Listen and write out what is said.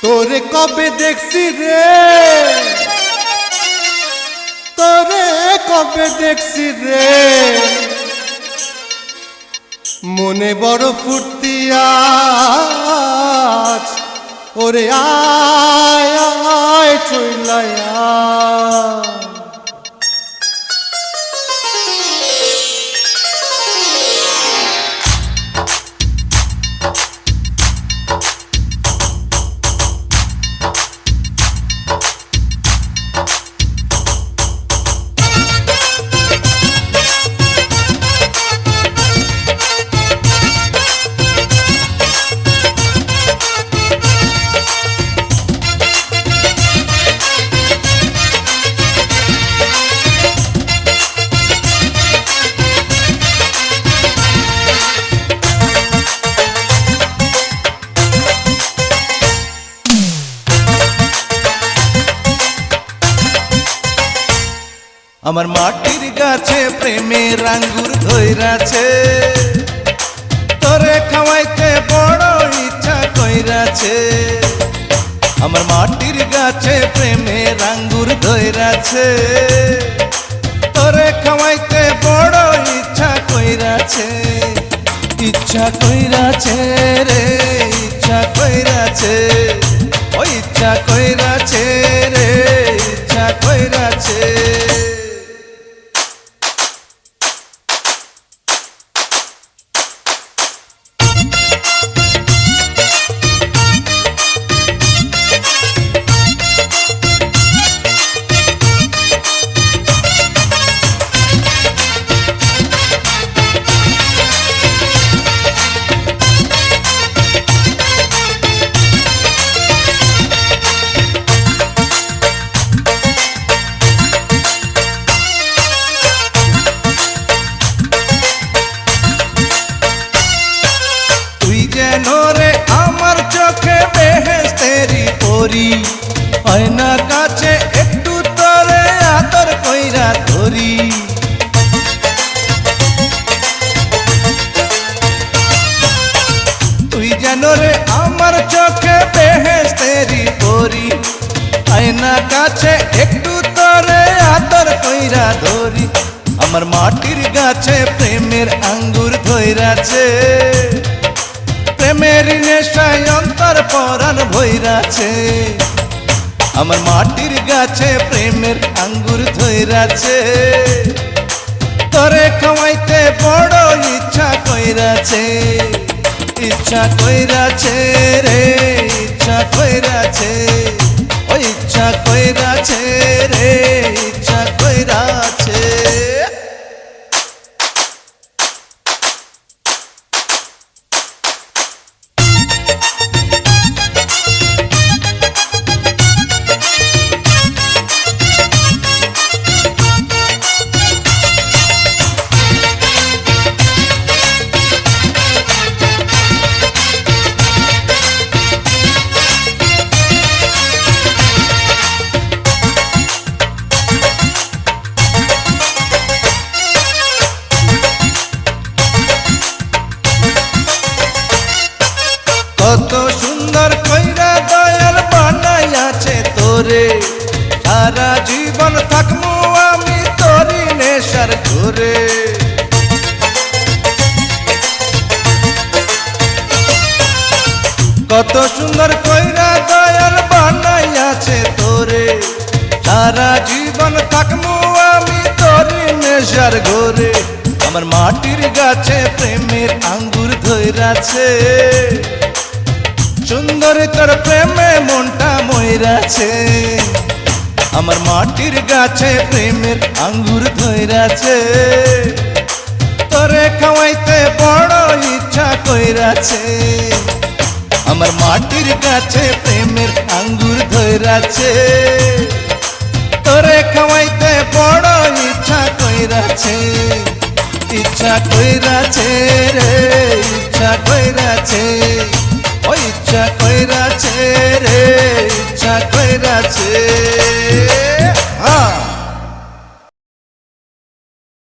তোরে কবে দেখছি রে, তোরে কবে দেখছি রে, মনে বড় ফুর্তি আজ, ওরে আয় আয় চইলায় আয়। আমার মাটির গাছে প্রেমের আঙ্গুর ধইরাছে, তোরে খাওয়াইতে বড় ইচ্ছা কইরাছে। আমার মাটির গাছে প্রেমের আঙ্গুর ধইরাছে, তোরে খাওয়াইতে বড় ইচ্ছা কইরাছে। ইচ্ছা কইরাছে রে, ইচ্ছা কইরাছে, ও ইচ্ছা কইরাছে রে, ইচ্ছা কইরাছে। আমার চোখে বেহেশতেরি পরি, আয়না কাছে একটু তোরে আদর কইরা ধরি। তুই যেন রে আমার চোখে বেহেশতেরি পরি, আয়না কাছে একটু তোরে আদর কইরা ধরি। আমার মাটির গাছে প্রেমের আঙ্গুর ধইরাছে, প্রেমের নেশায় অন্তর পরাণ ভইরাছে। আমার মাটির গাছে প্রেমের আঙ্গুর ধইরাছে, তোরে খাওয়াইতে বড় ইচ্ছা কইরাছে। ইচ্ছা কইরাছে রে, ইচ্ছা কইরাছে, ও ইচ্ছা কইরাছে রে, ইচ্ছা কইরাছে। কত সুন্দর কইরা দয়াল বানাইয়াছে তোরে, সারা জীবন থাকবো আমি তোরি নেশার ঘরে। কত সুন্দর কইরা দয়াল বানাইয়াছে তোরে, সারা জীবন থাকবো আমি তোরি নেশার ঘরে। আমার মাটির গাছে প্রেমের আঙ্গুর ধইরাছে, সুন্দরী তোর প্রেমে মনটা মইরাছে। আমার মাটির গাছে প্রেমের আঙ্গুর ধইরাছে, তোরে খাওয়াইতে বড় ইচ্ছা কইরাছে। আমার মাটির গাছে প্রেমের আঙ্গুর ধইরাছে, তোরে খাওয়াইতে বড় ইচ্ছা কইরাছে। ইচ্ছা কইরাছে রে, ইচ্ছা কইরাছে, ও ইচ্ছা কইরাছে রে, ইচ্ছা কইরাছে।